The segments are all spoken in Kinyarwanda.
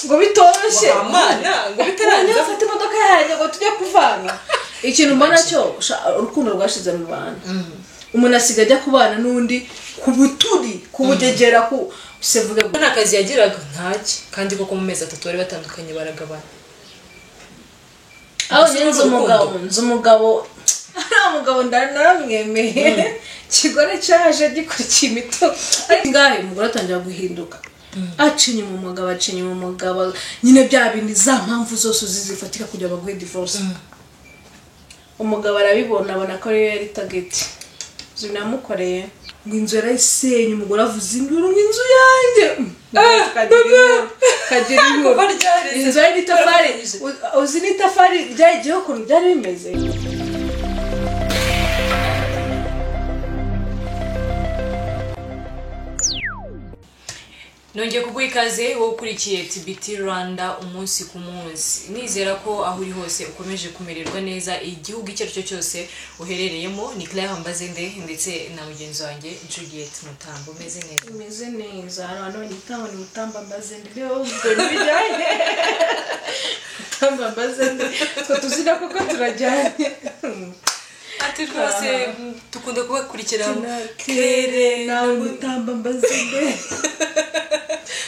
ngo bitoroshye ngo bitarangiza afite imodoka yanjye ngo tujye kuvana ikintu mbona cyo urukundo rwashize mu bantu umuntu asigaye ajya kubana n'undi ku buturi kubugegera ku sevuga nta kazi yagiraga ntaki kandi koko mu mezi 3 bari batandukanye baragabana aho nzi umugabo ndaramwemeye kigore cyaje gikurikiye imito ngahe umugore atangira guhinduka acinye mu mugabo nyine bya bindi za mpamvu zose uzizifatika kujya baguhe divorce umugabo arabibona abona ko yari target zinamukoreye ngo inzu yarayisenye umugore avuze induru ngo inzu yanjye kagira inkuru inzu y'itafari uzi n'itafari ryagiyeho ukuntu byari bimeze nongeye kuguha ikaze wowe ukurikiye TBT Rwanda umunsi ku munsi nizera ko aho uri hose ukomeje kumererwa neza igihugu icyo cyo cyose uherereyemo ni Claire Mbazende ndetse na mugenzi wanjye Juliet Mutambo meze neza abantu banyitaho ni Mutamba Mbazende rero ubwo nibijyanye Mutamba Mbazende ko tuzina koko turajyanye ati rwose tukunda kubakurikira Claire nawe Mutamba Mbazende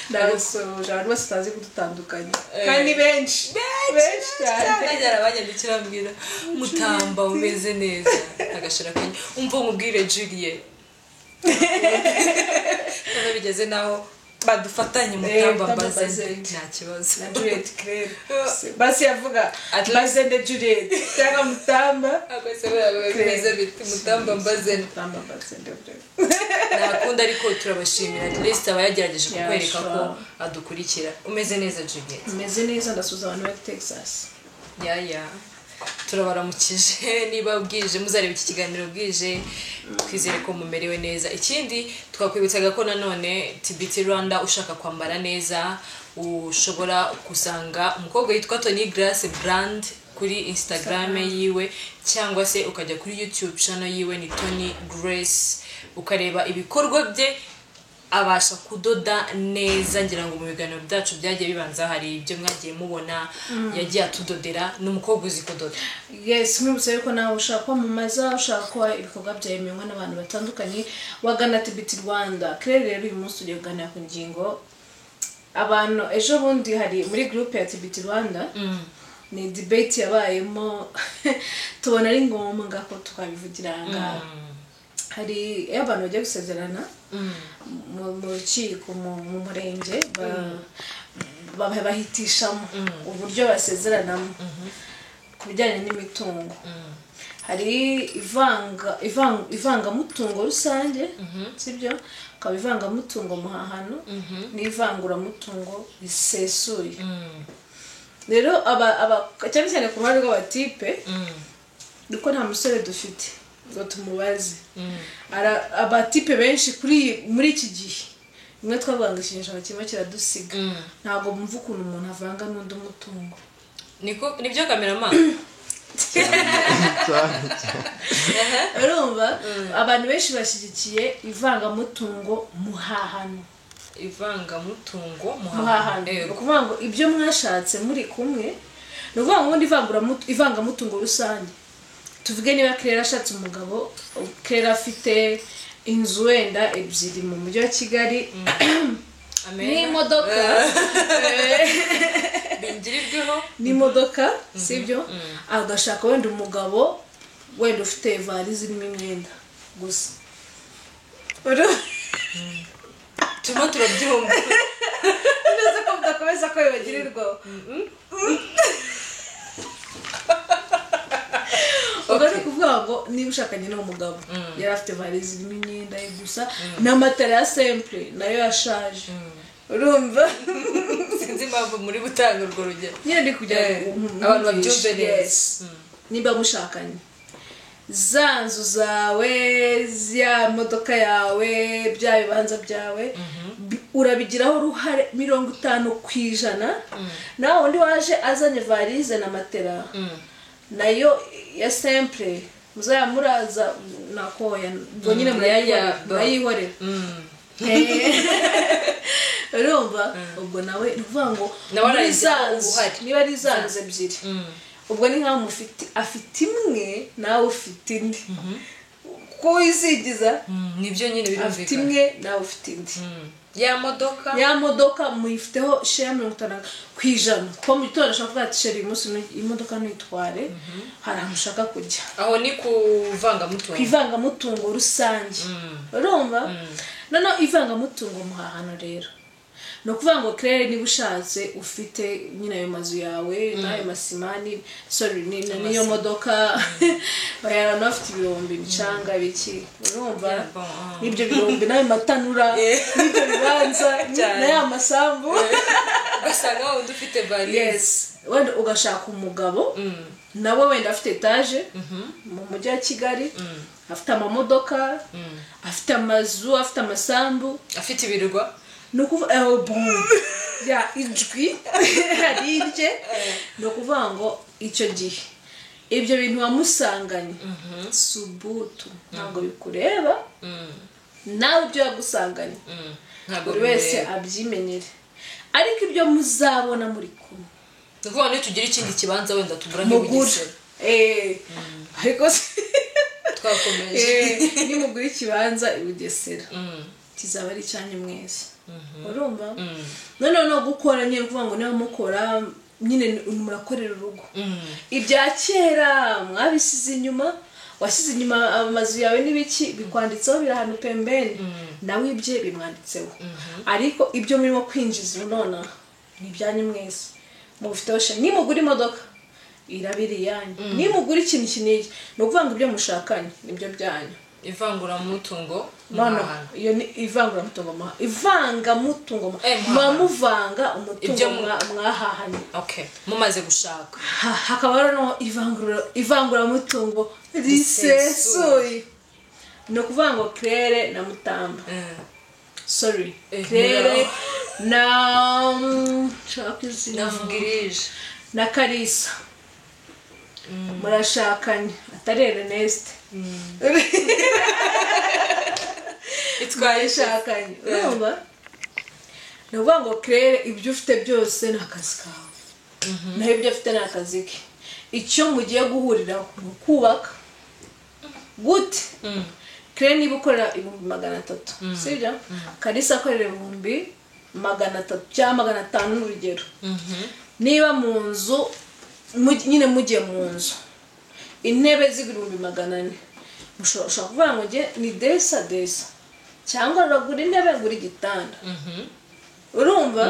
ndasoje abantu bose tazi kudutandukanye kandi benshi cyane najara abanyandikira mbwira Mutamba umeze neza agashira kanye umva umubwire Juliet bigeze naho badufatanye Mutamba Mbazende nta kibazo na Juliet Claire basi yavuga Mbazende Juliet cyangwa Mutamba bimeze biti Mutamba Mbazende nakunda ariko turabashimira at least abayagerageje kukwereka ko adukurikira umeze neza Juliet umeze neza ndasuza abantu ba Texas ya turabaramukije niba bwije muzareba iki kiganiro bwije twizere ko mumerewe neza ikindi twakwibutsaga ko nanone TBT Rwanda ushaka kwambara neza ushobora kusanga umukobwa yitwa Tony Grace Brand kuri Instagram yiwe cyangwa se ukajya kuri YouTube channel yiwe ni Tony Grace ukareba ibikorwa bye abasha kudoda neza ngira ngo mu biganiro byacu byagiye bibanza hari ibyo mwagiye mubona yagiye atudodera n'umukobwa uzi kudoda yes mwibutse yuko nawe ushaka kwamamaza ushaka ko ibikorwa byemewe n'abantu batandukanye wagana TBT Rwanda Claire rero uyu munsi ugiye kuganira ku ngingo abantu ejo bundi hari muri group ya TBT Rwanda ni debate yabayemo tubona ari ngombwa ko twabivugiranga hari abantu bagiye gusezerana mu rukiko mu murenge bahitishamo uburyo basezeranamo ku bijyanye n'imitungo hari ivangamutungo rusange sibyo akaba ivangamutungo muhahano n'ivanguramutungo risesuye rero cyane cyane ku ruhande rw'abatipe nuko nta musore dufite ngo tumubaze abatipe benshi muri iki gihe imwe twavuga ngo ikinyejana kimwe kiradusiga ntabwo bumva ukuntu umuntu avanga n'undi mutungo nibyo cameraman urumva abantu benshi bashyigikiye ivangamutungo muhahano muhahano ukuvuga ngo ibyo mwashatse muri kumwe ni ukuvuga ngo ubundi ivangamutungo rusange tuvuge niba Claire ashatse umugabo Claire afite inzu wenda ebyiri mu mujyi wa Kigali n'imodoka bingirirweho n'imodoka sibyo agashaka wenda umugabo wenda ufite valize irimo imyenda gusa tuma turabyumva neza ko mudakomeza ko bibagirirwaho ugana kuvuga ngo niba ushakanye n'umugabo yari afite valize irimo imyenda ye gusa n'amatara ya simple nayo yashaje urumva sinzi impamvu muri gutanga urwo rugero nyine ndi kugira abantu babyumve neza niba mushakanye za nzu zawe ya modoka yawe bya bibanza byawe urabigiraho uruhare 50% nawe undi waje azanye valize na matera nayo ya simple muzaya muraza nakoya ngo nyine murayihorera urumva ubwo nawe uvuga ngo niba ari zanze ebyiri ubwo ni nkaho afite imwe nawe ufite indi ko wizigiza nibyo nyine birumvikana afite imwe nawe ufite indi ya modoka muyifiteho share 50% ko mu gitondo ashaka kuvuga ati share umunsi imodoka ntitware hari ahantu ushaka kujya aho ni kwivanga mutungo rusange urumva none ivanga mutungo muhahano rero no kuvuga ngo Claire niba ushatse ufite nyine ayo mazu yawe n'ayo masimani niyo modoka bayarana afite ibirombe bicanga biki urumva ibyo birombe n'ayo matanura n'ibyo bibanza n'aya masambu ugasanga wowe ufite valise wenda ugashaka umugabo nawe wenda afite etage mu mujyi wa Kigali afite amamodoka afite amazu afite amasambu afite ibirwa nukuvuga ya ijwi harirye nukuvuga ngo icyo gihe ibyo bintu wamusanganye subutu ntabwo bikureba nawe ibyo yagusanganye buri wese abyimenyere ariko ibyo muzabona muri kumwe nukuvuga ngo tugira ikindi kibanza wenda tugura nk'ibugesera ariko twakomeje nimugura ikibanza ibugesera kizaba ari icyanyu mwese urumva none no gukora nyine kuvuga ngo niba mukora nyine murakorera urugo ibya kera mwabisize inyuma wasize inyuma amazu yawe n'ibiki bikwanditseho biri ahantu pembeni nawe ibye bimwanditseho ariko ibyo murimo kwinjiza none ni ibyanyu mwese mufiteho share nimugura imodoka irabiri yanyu nimugura ikintu kiniki no kuvuga ngo ibyo mushakanye nibyo byanyu ivangura mutungo iyo ni ivangura mutungo ivanga mutungo muvanga umutungo mwahahanye mumaze gushaka hakaba no ivangura mutungo risesuye no kuvuga ngo Claire na Mutamba Claire na navugirije na Kalisa murashakanye atari Ernest itwaye shakanye urumva nuvuga ngo Claire ibyo ufite byose ni akazi kawe naho ibyo afite ni akazi ke icyo mugiye guhurira mu kubaka gute Claire niba ukorera 300 sibyo Kalisa akorera 300 cyangwa 500 n'urugero niba mu nzu nyine mugiye mu nzu intebe z'ibihumbi 400 mushobora kuvuga ngo ni desa cyangwa uragura intebe ngura igitanda urumva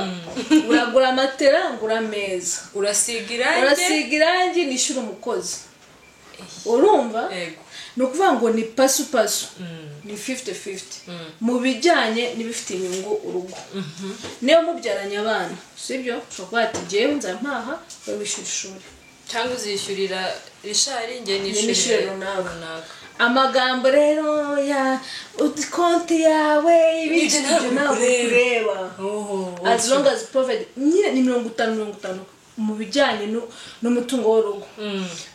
uragura matera ngura meza urasiga irangi nishyura umukozi urumva no kuvuga ngo ni pasu ni 50-50 mu bijyanye n'ibifite inyungu urugo niyo mubyaranye abana sibyo ushobora kuba ati jewe nzampaha we wishyura ishuri cyangwa uzishyurira rishari nge nishyurira runaka amagambo rero ya konti yawe ibyo ntabwo kureba as long as profit nyine ni 50-50 mu bijyanye n'umutungo w'urugo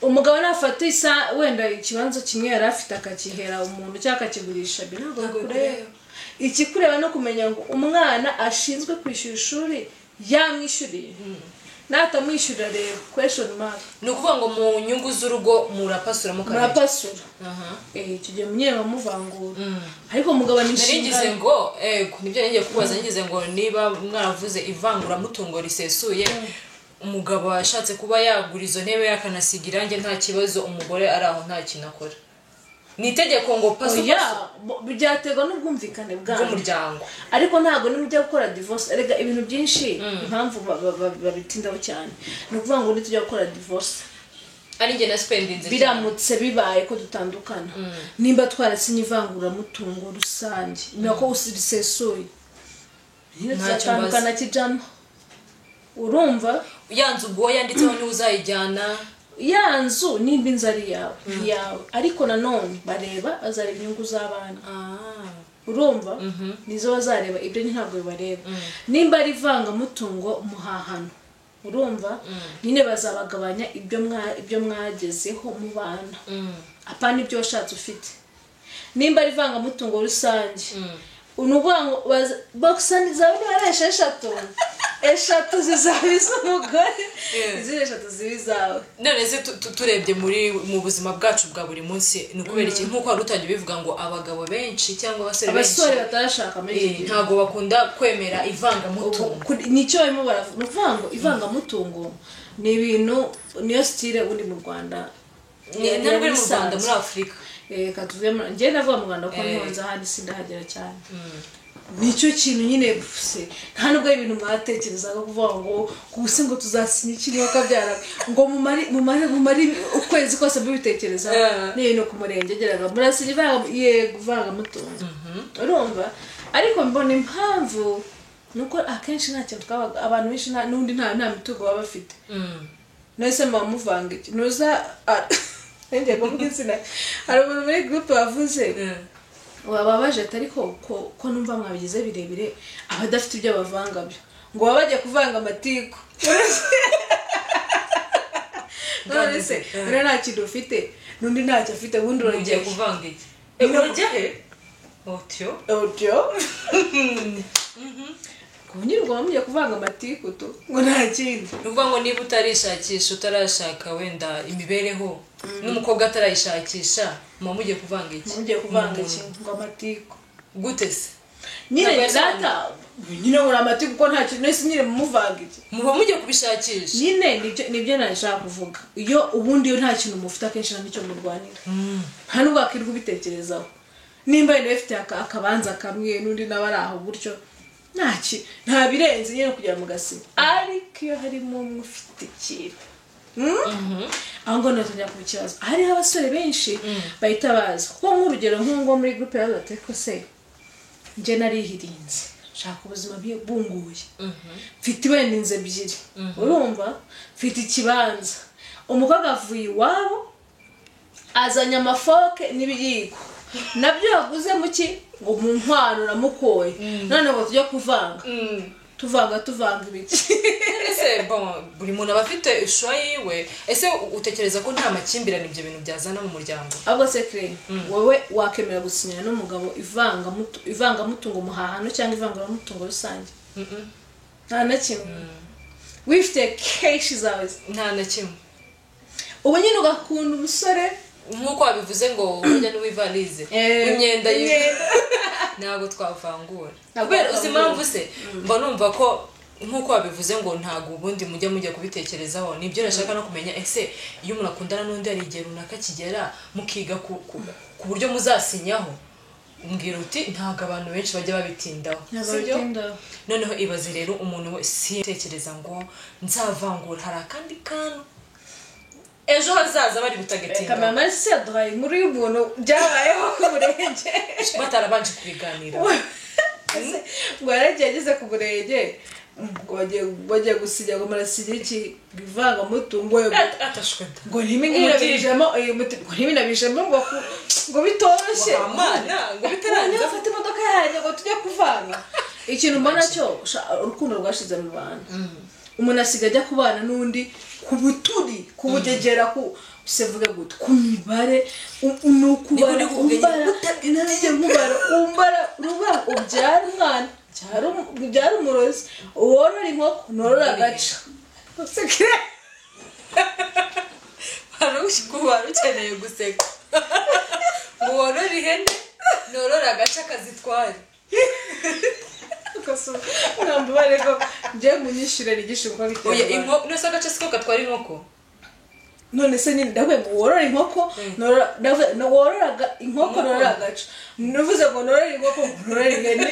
umugabo nafata wenda ikibanza kimwe yari afite akakihera umuntu cyangwa akakigurisha ntabwo kureba ikikureba no kumenya ngo umwana ashinzwe kwishyura ishuri yamwishyuriye natamwishyurira rero question mark ni ukuvuga ngo mu nyungu z'urugo murapasura icyo gihe munyewe bamuvangura ariko umugabo narigize ngo nibyo ngiye kubaza ngize ngo niba mwaravuze ivangura mutungo risesuye umugabo ashatse kuba yagura izo ntebe yakanasiga irange nta kibazo umugore ari aho nta kintu akora ni itegeko ngo byaterwa n'ubwumvikane bw'umuryango ariko ntabwo nimujya gukora divorce erega ibintu byinshi impamvu babitindaho cyane ni ukuvuga ngo nitujya gukora divorce ari njye na spendinze biramutse bibaye ko dutandukana nimba twarasinye ivangura mutungo rusange nako usirisesuye ntacyo kijamo urumva yanzu ubwo yanditseho ni uzayijyana yanzu nimba inzari yawe ariko nanone bareba azareba inyungu z'abana urumva nizo bazareba ibyo ntabwo bibareba nimba ari vanga mutungo muhahano urumva nyine bazabagabanya ibyo mwagezeho mu bana apana ibyo washatse ufite nimba ari vanga mutungo rusange unugwango boxani zawe nibaresha eshatu zizabiza umugore izindi 3 zibizawe. None se turebye mu buzima bwacu bwa buri munsi ni kubera iki nkuko wari utangiye bivuga ngo abagabo benshi cyangwa abasore batarashaka muri ntago bakunda kwemera ivangamutungo. Nicyo barimo baravuga ngo ivangamutungo ni ibintu niyo style uri mu Rwanda ntabwo mu Rwanda muri Afrika katuvuye ngiye navuga mu Rwanda ko ntonza handi sindahagera cyane. Nicyo kintu nyine bufse nta nubwo ibintu mwatekerezaga kuvuga ngo kubuse ngo tuzasinya ikintu bakabyara ngo mu mari ukwezi kose bibitekereza n'ibintu ku murenge geraga murasinya kuvanga mutungo urumva. Ariko mbona impamvu nuko akenshi nta kintu twabaga abantu benshi n'undi nta mitugo baba bafite nese muvanga iki nuza nende kuvuga insina hari umuntu muri group bavuze wababaje ariko ko numva mwabigize birebire abadafite ibyo bavanga byo ngo babaje kuvanga amatiku none se nta kintu ufite nundi ntacyo afite bundi ugiye kuvanga iki urajya he otyo kunyirwa bamuye kuvanga amatiku to ngo nta kindi nuvuga ngo niba utarishakisha utarashaka wenda imibereho n'umukobwa atarayishakisha mugiye kuvanga iki mugiye kuvanga iki ngo amatiku gute se nyine data nyine ngo amatiku ko nta kintu nese nyine muvanga iki mugiye kubishakisha nyine nibyo nashaka kuvuga iyo ubundi nta kintu mufite akenshi n'icyo murwanira nta nubwo akirwa ubitekerezaho nimba yenda bafite akabanza kamwe n'undi nabari aho buryo nta birenze nyine kugira mu gasiba. Ariko iyo harimo umwe ufite ikintu aho ngo natujya ku kibazo hariho abasore benshi bahita baza kuko nk'urugero nk'uwo muri group yawe ateko se nje narihirinze shaka ubuzima bunguye mfite ibendinze ebyiri urumva mfite ikibanza umukobwa avuye iwabo azanye amafoke n'ibiyiko nabyo yaguze muki ngo mu nkwano namukoye none ngo tujye kuvanga tuvanga ibiki ese buri muntu aba afite ishusho yiwe. Ese utekereza ko nta makimbirane ibyo bintu byazana mu muryango? ahubwo se Claire wowe wakemera gusinyana n'umugabo ivangamutungo muhahano cyangwa ivanguramutungo rusange? Nta na kimwe wifite keshi zawe nta na kimwe ubu nyine ugakunda umusore nkuko wabivuze ngo urajya n'uwivalize imyenda ntabwo twavangura kubera uzi impamvu se mba numva ko nkuko wabivuze ngo ntabwo ubundi mujya kubitekerezaho. Nibyo nashaka no kumenya ese iyo umuntu akundana n'undi hari igihe runaka kigera mukiga ku buryo muzasinyaho umbwira uti ntabwo abantu benshi bajya babitindaho sibyo? Noneho ibaze rero umuntu we si tekereza ngo nzavangura hari akandi kantu ejo hazaza bari gutagetinda kamama se yaduhaye inkuru y'ubuntu byabayeho ku murenge batarabanje kubiganira ngo yaragiye ageze ku murenge bagiye gusinya ngo marasinya iki bivangamutungo ngo ntiminabijemo ngo bitoroshye ngo bitarangiza afata imodoka yanjye ngo tujye kuvanga. Ikintu mbona cyo urukundo rwashize mu bantu umuntu asiga ajya kubana n'undi ku buturi kubugegera ku sevuga gute ku mibare n'ukubara umbara ruba ubyara umwana ubyara umurozi worora inkoko norora agaca kuba ukeneye guseka ngo worora ihene norora agaca kazitware ntabwo bareko njye munyishyure rigisha uko biteye. Oya inkoko nose agace siko gatwara inkoko. None se nyine ndavuye ngo worora inkoko wororaga inkoko norora agaca nuvuze ngo norora inkoko norora ihene.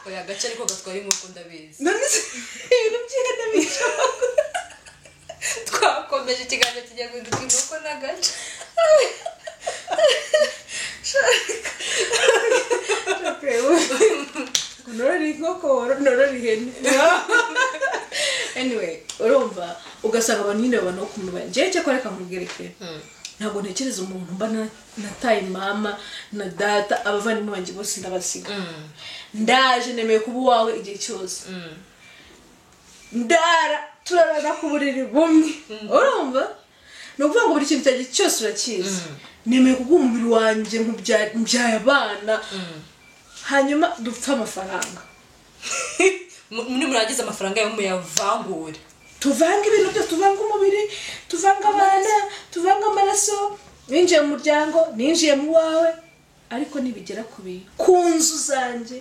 Oya agace ariko gatwara inkoko ndabizi. None se ibintu by'ihene bico twakomeje ikiganiro kijya guhinduka inkoko n'agaca. Norora inkoko norora ihene. Anyway urumva ugasanga abantu nyine babana kumubana je cyo koreka mubwireke ntabwo ntekereza umuntu mba nataye mama na data abavandimwe banjye bose ndabasiga ndaje nemeye kuba wawe igihe cyose ndara turarana ku buriri bumwe urumva no kuvuga ngo buri kintu cyagiye cyose urakizi nemeye kuba umubiri wanjye nkubyaye abana hanyuma dupfa amafaranga muri murangiza amafaranga yo muyavangure tuvanga ibintu byose tuvanga umubiri tuvanga abana tuvanga amaraso ninjiye mu muryango ninjiye mu wawe ariko nibigera ku nzu zanjye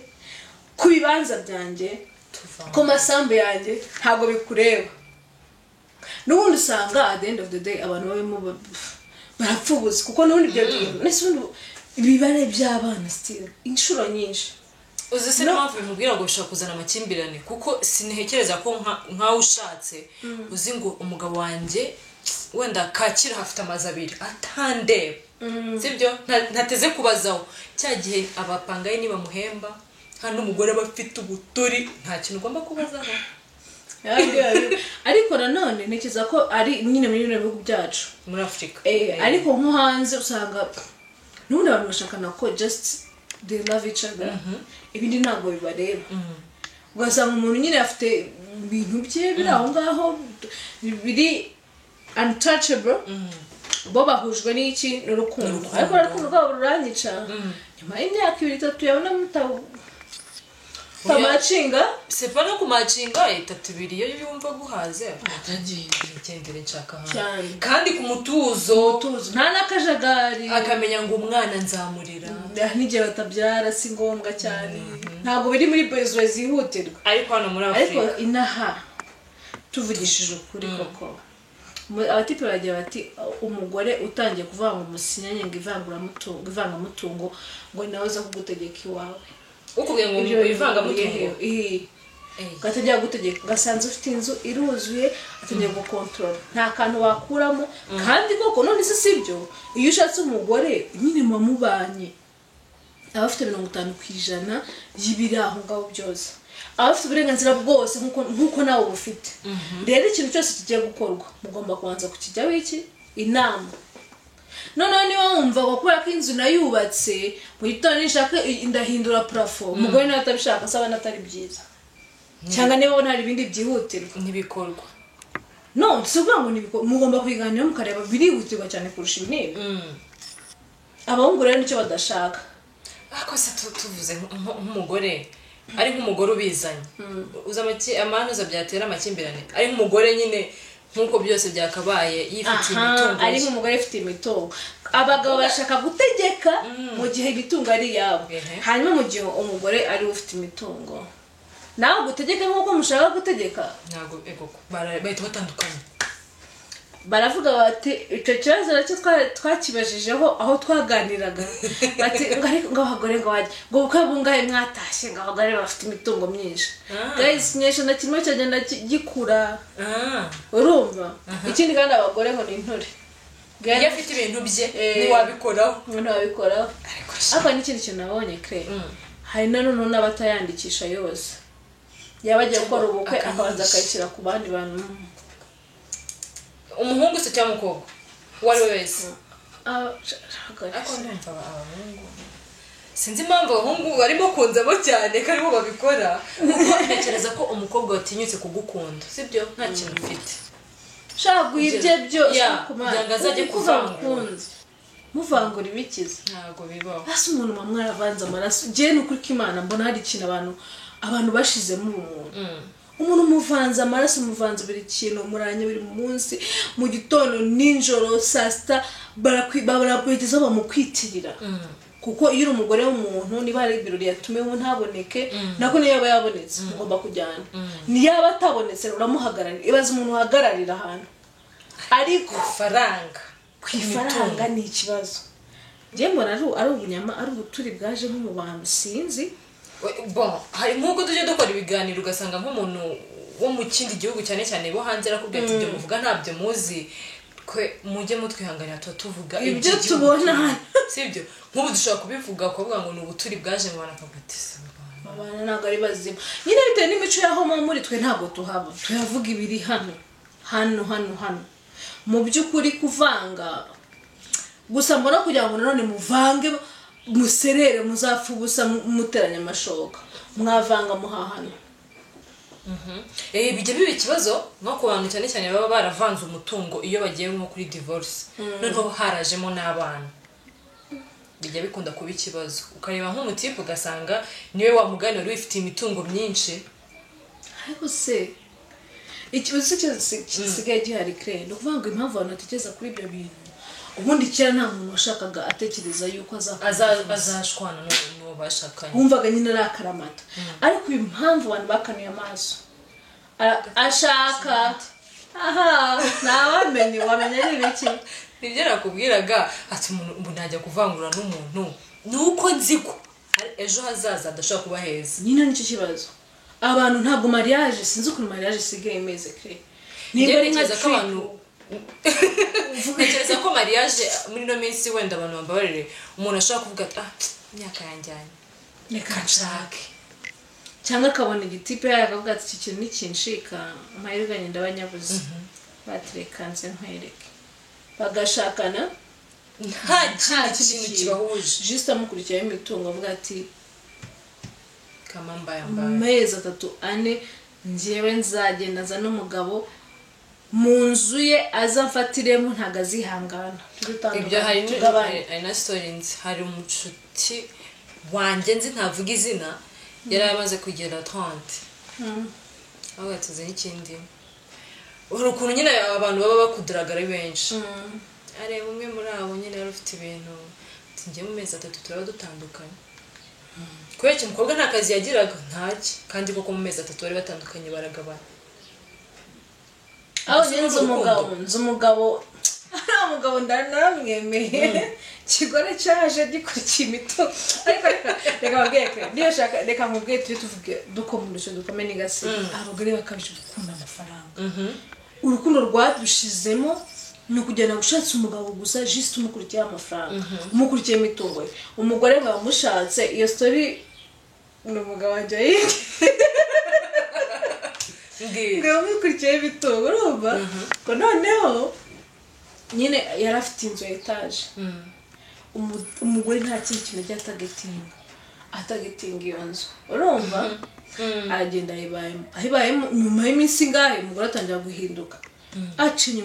ku bibanza byanjye ku masambu yanjye ntabwo bikureba n'ubundi usanga at the end of the day abantu babimo barapfubuza kuko n'ubundi ibyo bintu ibibare by'abana still inshuro nyinshi uzi se n'impamvu bimubwira ngo bishobora kuzana amakimbirane kuko sintekereza ko nkawe ushatse uzi ngo umugabo wanjye wenda Kacyiru hafite amazi abiri atandeba sibyo ntateze kubazaho cya gihe abapangaye niba muhemba hano umugore bafite ubuturi nta kintu ugomba kubazaho ariko nanone ntekereza ko ari nyine muri bino bihugu byacu muri Afurika ariko nko hanze usanga n'ubundi abantu bashakana ko just they love each other ibindi ntabwo bibareba ugasanga umuntu nyine afite ibintu bye biri aho ngaho biri untouchable bo bahujwe n'iki n'urukundo ariko urukundo rwabo ruranyica nyuma y'imyaka 2-3 yabona tamacinga sepa no kumacinga 3-2 iyo yumva guhaze atagiye igendere nshaka hano kandi ku mutuzo nta nakajagari akamenya ngo umwana nzamurira n'igihe batabyara si ngombwa cyane ntabwo biri muri bezwe zihutirwa ariko hano muri Afurika ariko inaha tuvugishije ukuri koko abatipe bagiye bati umugore utangiye kuvanga umusinyanye ngo ivangamutungo ngo nawe za kugutegeka iwawe ukubwiye ngo ibivanga mutungo gatajya gutegeka gasanze ufite inzu iruzuye atangiye gukontrola nta kantu wakuramo kandi koko none se sibyo iyo ushatse umugore nyine mubanye abafite 50% y'ibiri aho ngaho byose abafite uburenganzira bwose nkuko nawe ubufite rero ikintu cyose kigiye gukorwa mugomba kubanza kukijyaho iki inama noneho niba wumva ko kubera ko inzu nayubatse mu gitondo nishaka indahindura plafo umugore nawe atabishaka asaba natari byiza cyangwa niba ubona hari ibindi byihutirwa ntibikorwa no sibwo ngo nibikorwa mugomba kwiganira mukareba birihutirwa cyane kurusha ibintu abahungu rero nicyo badashaka ako se tuvuze nk'umugore ari nk'umugore ubizanye uza amanuza byatera amakimbirane ari nk'umugore nyine nkuko byose byakabaye yifitiye imitungo ari nk'umugore ufite imitungo abagabo bashaka gutegeka mu gihe imitungo ari yabo hanyuma mu gihe umugore ari ufite imitungo nawe gutegeka nkuko mushaka gutegeka ntago bahita batandukanye baravuga bati icyo kibazo nacyo twakibajijeho aho twaganiraga bati ngo abagore ngo wajye ngo bukwe bungahe mwatashye ngo abagore bafite imitungo myinshi guys kinyeshana kimwe cyagenda gikura urumva ikindi kandi abagore ngo ni intore iyo afite ibintu bye ntiwabikoraho ariko n'ikindi kintu nabonye kre hari nanone n'abatayandikisha yose yaba agiye gukora ubukwe akabanza akayishyira ku bandi bantu umuhungu se cyangwa umukobwa uwo ari we wese ariko ndumva abahungu sinzi impamvu abahungu barimo kunzamo cyane ko aribo babikora kuko ntekereza ko umukobwa watinyutse kugukunda sibyo nta kintu ufite shaka guhibye byose kugira ngo azajye kuvangura muvangura ibikiza ntabwo bibaho hasi umuntu mwaravanze amaraso njyewe ni ukuri ko Imana mbona hari ikintu abantu bashizemo umuntu muvanze amaraso muvanze buri kintu muranye buri munsi mu gitondo ninjoro saa sita barakwitezaho bamukwitirira kuko iyo uri umugore w'umuntu niba hari ibirori yatumiwe ntaboneke nako niyo yaba yabonetse mugomba kujyana niyaba atabonetse uramuhagararira ibaze umuntu uhagararira ahantu ariko kwifaranga ni ikibazo njye mbona ari ubunyama ari ubuturi bwaje nko mu bantu sinzi bon hari nkuko tujye dukora ibiganiro ugasanga nk'umuntu wo mu kindi gihugu cyane cyane bo hanze arakubwira ati ibyo muvuga ntabyo muzi kwe mujye mutwihanganira tuvuga ibyo tubona sibyo nk'ubu dushobora kubivuga kuvuga ngo ni ubuturi bwaje mu bana kabutse abana ntabwo ari bazima nyine bitewe n'imico yaho muri twe ntabwo tuyavuga ibiri hano mu by'ukuri kuvanga gusa mbona kugira ngo none muvange muserere muzapfa ubusa muteranya amashoka mwavanga muhahana bijya biba ikibazo nko ku bantu cyane cyane baba baravanze umutungo iyo bagiye nko kuri divorce noneho harajemo n'abana bijya bikunda kuba ikibazo ukareba nk'umutipe ugasanga niwe wa mugani wari wifitiye imitungo myinshi ariko se ikibazo gisigaye gihari kre no kuvuga ngo impamvu abantu batekereza kuri ibyo bintu ubundi kera nta muntu washakaga atekereza yuko azashwana n'uwo bashakanye wumvaga nyine ari akaramata ariko uyu mpamvu abantu bakanuye amaso ashaka ntawamenye wamenya ari ibiki nibyo nakubwiraga ati umuntu ntajya kuvangura n'umuntu nuko nzi ko ejo hazaza adashobora kuba heza nyine nicyo kibazo abantu ntabwo mariage sinzi ukuntu mariage isigaye imeze kre niba ari nkaza ko abantu ntekereza ko mariage muri no minsi wenda abantu bambabarire umuntu ashobora kuvuga ati imyaka yanjyanye reka nshake cyangwa akabona igitipe yakavuga ati iki kintu nikinshika amahirwe nyine ndabanyabuze batireka nze nkwereke bagashakana nta kintu kibahuje juste amukurikiyeho imitungo avuga ati kamambaya amezi 3-4 njyewe nzagenda nza n'umugabo mu nzu ye azamfatiremo ntago azihangana ibyo hari na stories hari umucuti wanjye nzi ntavuga izina yari amaze kugera 30 aho yatuze n'ikindi urukundo nyine abantu baba bakudraga ari benshi areba umwe muri abo nyine yari ufite ibintu ngiye mu mezi 3 turaba dutandukanye kubera ko umukobwa nta kazi yagiraga ntaki kandi koko mu mezi 3 bari batandukanye baragabana aho nyenze umugabo ndaramwemeye kigore cyaje gikurikiye imito ariko reka babweke niyo shaka reka mubwiye tuvuge dukomurisho dukome n'igasi abagore bakabije gukunda amafaranga urukundo rwadushizemo no kujyana gushatsa umugabo gusa juste umukurikiye amafaranga umukurikiye imitungo ye umugore bamushatse iyo story n'umugabo wanje ngo umukurikiye imitungo urumva ko noneho nyine yarafite inzu ya etage umugore nta kintu kintu atagetinga iyo nzu urumva aragenda ahibayemo nyuma y'iminsi ngahe umugore atangira guhinduka acinye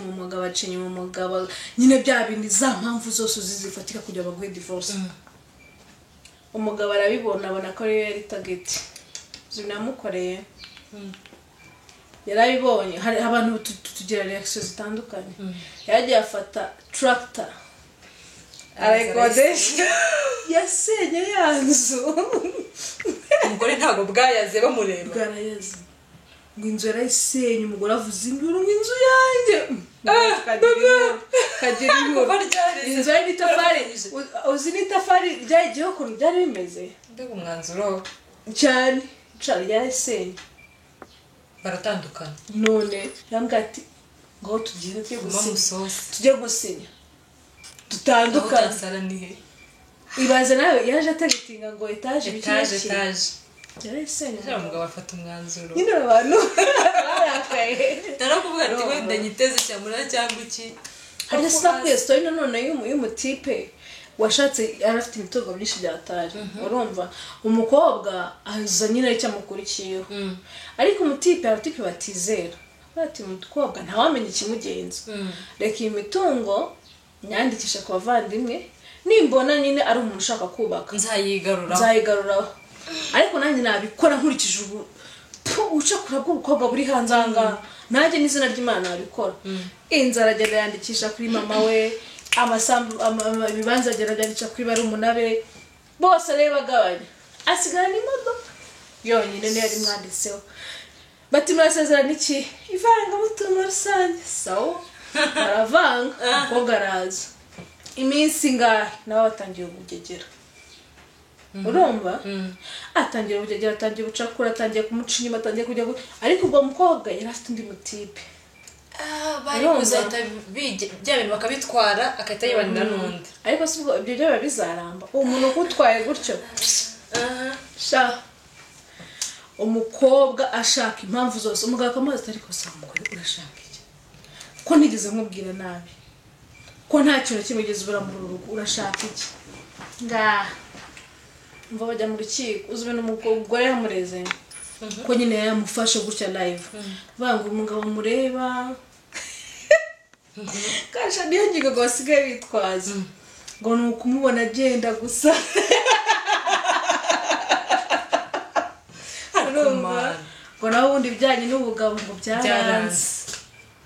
mu mugabo nyine bya bindi za mpamvu zose uzifatika kugira baguhe divorce umugabo arabibona abona ko yari target zinamukoreye yarabibonye hari abantu tugira reaction zitandukanye yagiye afata tractor arayikodesha yasenye yanzu umugore ntago bwayaze bamureba bwarayaze ngo inzu yarayisenye umugore avuze induru ngo inzu yanjye kagira inkuru inzu yari n'itafari uzi n'itafari ryagiyeho ukuntu byari bimeze mbega umwanzuro cyane yarayisenye baratandukana none yambwira ati ngo tujye gusinya dutandukana ibaze nawe yaje atagitinga ngo etage yarayisenye umugabo afata umwanzuro nyine abantu barakaye narakuvuga ati wenda nyiteze cyamura cyangwa iki hari story story none y'umutipe washatse arafite imitungo myinshi byataje urumva umukobwa aza nyine cyamukurikiyeho ariko umutipe aratipe batizera bati umukobwa ntawamenye ikimugenza reka imitungo nyandikisha kwa vandimwe nimbona nyine ari umuntu ushaka kubaka nzayigaruraho ariko nanjye nabikora nkurikije ubu ucakura bw'ubukobwa buri hanze anga nanjye n'izina ry'Imana nabikora inzara agenda yandikisha kuri mama we amasambu ibibanza agenda kuri barumuna be bose rero bagabanya asigara n'imodoka yonyine niyo ari mwanditseho bati murasezerana iki ivanga mutungo rusange sawa baravanga umukobwa araza iminsi ngahe nawe batangiye ubugegera urumva atangiye ubugegera atangiye bucakura atangiye kumuca inyuma atangiye kujya ariko ubwo mukobwa yari afite undi mutipe bari kuzahita bya bintu bakabitwara akahita yibanira n'undi ariko si ubwo ibyo biba bizaramba umuntu ugutwaye gutyo sha umukobwa ashaka impamvu zose umugabo akamaze ariko se umugore urashaka iki ko ntigeze nkubwira nabi ko nta kintu kimugeze ubura mu rugo urashaka iki mva bajya mu rukiko uzube n'umugore yamureze ko nyine yamufashe gutya live banga umugabo mureba kasha niyo ngingo basigaye bitwaza ngo ni ukumubona agenda gusa ngo naho ubundi bijyanye n'ubugabo ngo byaranze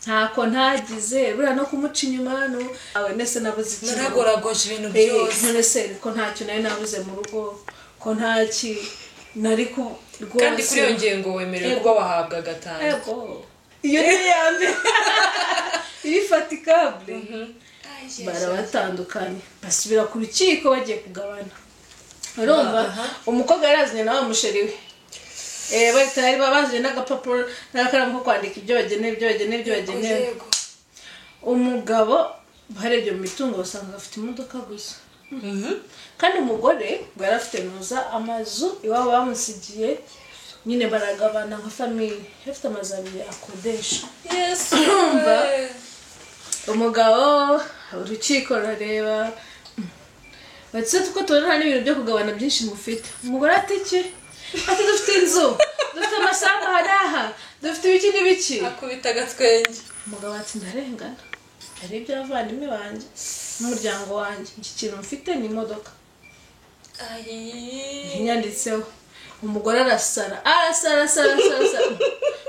ntako ntagize buriya no kumuca inyuma hano awe nese nabuze ikintu naragoragoje ibintu byose none se ko ntacyo nari nabuze mu rugo ko ntaki nari ku rwose kandi kuri iyo ngingo wemerewe kuba wahabwa gatanu iyo ni iya mbere iri fatikable barabatandukanye basubira ku rukiko bagiye kugabana urumva umukobwa yarazanye nawe musheri we bahita bazanye n'agapapuro n'akaramu ko kwandika ibyo bagenewe umugabo barebye mu mitungo basanga afite imodoka gusa kandi umugore ngo yari afite nuza amazu iwabo bamusigiye nyine baragabana nka famiye afite amazu abiri akodesha urumva umugabo urukiko rurareba batse tuko tubona n'ibintu byo kugabana byinshi mufite umugore atiki ati dufite inzu dufite amasambu haraha dufite ibiki n'ibiki akubita agatwenge umugabo ati ndarengana hari ibyo abavandimwe banjye n'umuryango wanjye iki kintu mfite ni imodoka nyanditseho umugore arasara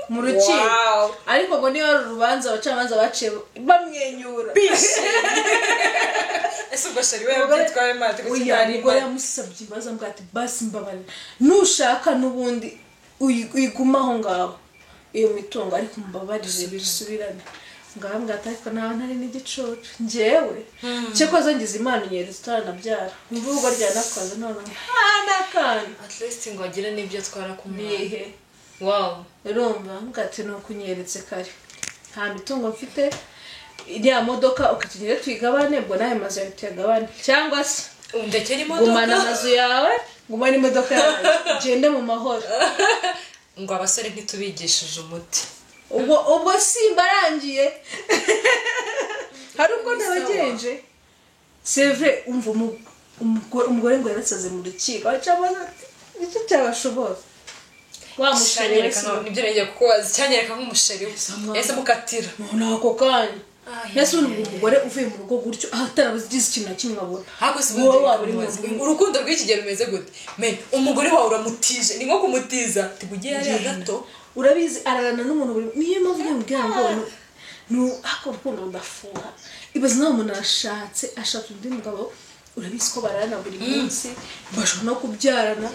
mu rukiko ariko ngo niba ari urubanza abacamanza baciye bamwenyura ese ubwo shari we yabyitwaye mate umugore yamusabye imbabazi ambwira ati basi mbabarira nushaka n'ubundi uyiguma aho ngaho iyo mitungo ariko mbabarire bisubirane ngambwa ariko nawe ntari n'igicucu njyewe cyakoze ngize imana nyereza utaranabyara imvugo rya nakoze none nakana at least ngo agire n'ibyo twara ku mwihe urumva mbwate no kunyeretse kare nta mitungo mfite iriya modoka ukatugire twigabane ubwo nawe maze tuyagabane cyangwa se undekera imodoka gumana amazu yawe gumana imodoka yawe ugende mu mahoro ngo abasore ntitubigishije umuti ubwo simbarangiye hari uko nabagenje c'est vrai umva umugore ngo yarasaze mu rukiko acabaza icyo cyabashobora wa musheri nibyo ngiye kuko cyanyereka nk'umusheri ese mukatira nako kanya Yesu umugore uvuye mu rugo gutyo atarabuzigize ikintu na kimwe abona wowe waburi urukundo rw'ikigero rumeze gute men umugore wawe uramutije ni nko kumutiza tibugiye ari gato urabizi ararana n'umuntu niyo mpamvu yambwira ngo no ako rukundo rudafuha ibaze nawe umuntu arashatse ashaka undi mugabo urabizi ko barana buri munsi bashobora no kubyarana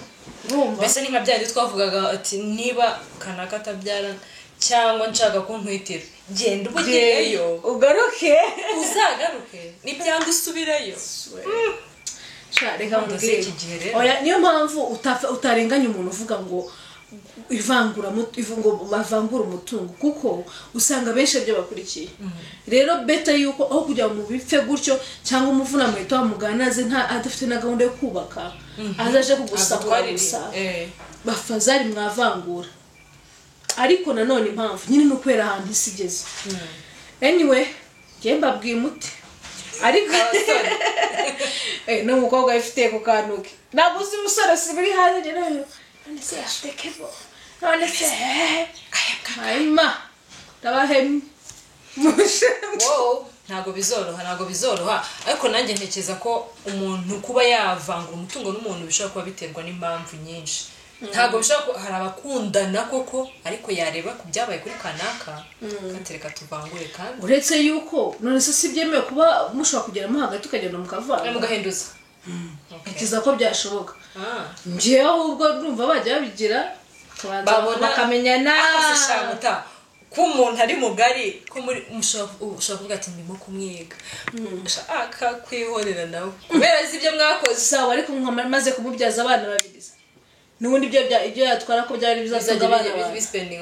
urumva mbese ni nka byandi twavugaga ati niba kanaka atabyarana cyangwa nshaka ko nkwitira genda ubugiyeyo ugaruke uzagaruke nibyanga usubirayo reka mbwire oya niyo mpamvu utarenganya umuntu uvuga ngo ngo bavangura umutungo kuko usanga benshi ibyo bakurikiye rero beta yuko aho kujya mu bipfe gutyo cyangwa umuvuna muhita wamuganaze nta adafite na gahunda yo kubaka azaje kugusahura gusa bafazari mwavangura ariko nanone impamvu nyine no kwera ahantu isigeze anyway gemba bwimuti ariko no mukobwa ifite ku kanuke nabuze umusore sibiri hanze rero none se atekebo none se ayima tabahemi ntago bizoroha ariko nanjye ntekeza ko umuntu kuba yavanga umutungo n'umuntu bishobora kuba biterwa n'impamvu nyinshi ntago bishobora hari abakundana koko ariko yareba ku byabaye kuri kanaka katereka tuvangure kandi uretse yuko none se sibyemewe kuba mushobora kugeramo hagati ukagenda mukavanga mugahinduza ikiza ko byashoboka njyewe ahubwo numva bajya babigira bakamenyana ko umuntu ari mugari ko muri ushobora kuvuga ati ndimo kumwiga aka kwihorera nawe kubera ibyo mwakoze sawa ariko maze kumubyaza abana babiri nubundi ibyo yatwara ko byari bizasaga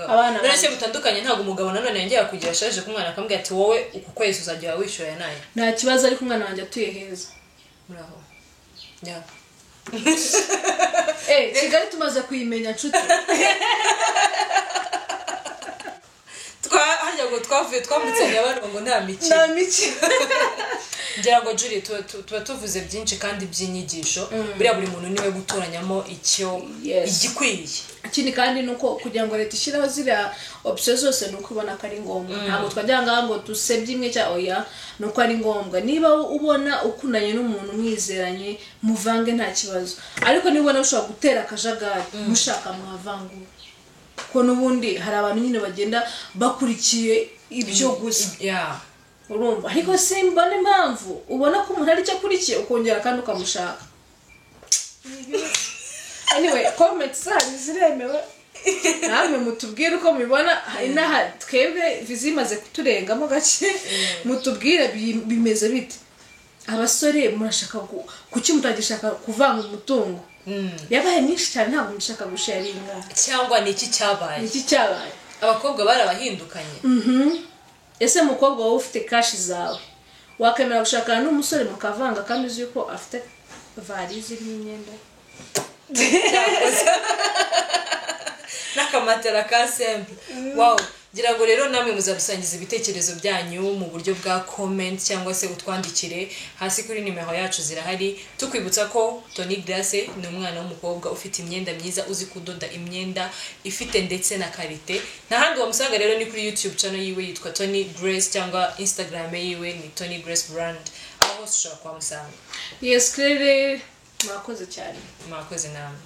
abana none mutandukanye ntago umugabo nanone yongera kugira ashaje ku mwana akambwira ati wowe uku kwezi uzajya wishyura naye nta kibazo ariko umwana wanjye atuye heza muraho Kigali tumaze kuyimenya nshuti harya ngo twavuye twambutse abantu ngo nta miki ngira ngo Julie tuba tuvuze byinshi kandi by'inyigisho buriya buri muntu niwe gutoranyamo icyo igikwiye ikindi kandi nuko kugira ngo leta ishyiraho ziriya option zose nuko ubona ko ari ngombwa ntabwo twajya ngo dusebye imwe cyangwa oya nuko ari ngombwa niba ubona ukundanye n'umuntu mwizeranye muvange nta kibazo ariko niba ubona ushobora gutera akajagari mushaka mwavangura ko n'ubundi hari abantu nyine bagenda bakurikiye ibyo gusa urumva ariko simbona impamvu ubona ko umuntu ari cyo akurikiye ukongera kandi ukamushaka anyway comments zanyu ziremewe namwe mutubwire uko mubibona inaha twebwe vizi imaze kuturengamo gake mutubwire bimeze bite abasore murashaka kuki mutagishaka kuvanga umutungo yabaye myinshi cyane ntabwo mushaka gusharinga cyangwa niki cyabaye abakobwa barabahindukanye ese mukobwa wowe ufite cash zawe wakemera gushakana n'umusore mukavanga kandi uzi ko afite varize n'imyenda n'akamatera ka simple wow gira ngo rero namwe muzadusangiza ibitekerezo byanyu mu buryo bwa comment cyangwa se utwandikire hasi kuri nimero yacu zirahari tukwibutsa ko Tony Grace ni umwana w'umukobwa ufite imyenda myiza uzi kudoda imyenda ifite ndetse na karite ntahandi wamusanga rero ni kuri YouTube channel yiwe yitwa Tony Grace cyangwa Instagram yiwe ni Tony Grace brand aho ushobora kwamusanga yes clearly mwakoze cyane mwakoze namwe